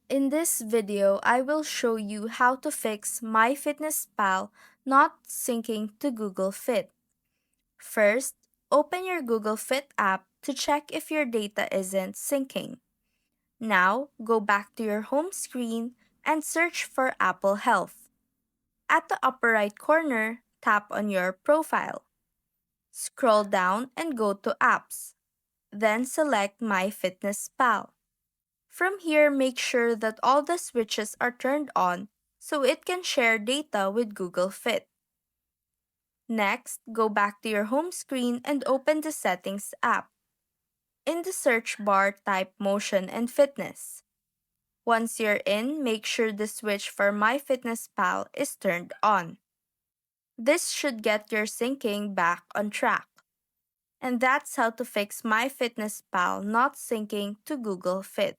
In this video, I will show you how to fix MyFitnessPal not syncing to Google Fit. First, open your Google Fit app to check if your data isn't syncing. Now, go back to your home screen and search for Apple Health. At the upper right corner, tap on your profile. Scroll down and go to Apps. Then select MyFitnessPal. From here, make sure that all the switches are turned on so it can share data with Google Fit. Next, go back to your home screen and open the Settings app. In the search bar, type Motion and Fitness. Once you're in, make sure the switch for MyFitnessPal is turned on. This should get your syncing back on track. And that's how to fix MyFitnessPal not syncing to Google Fit.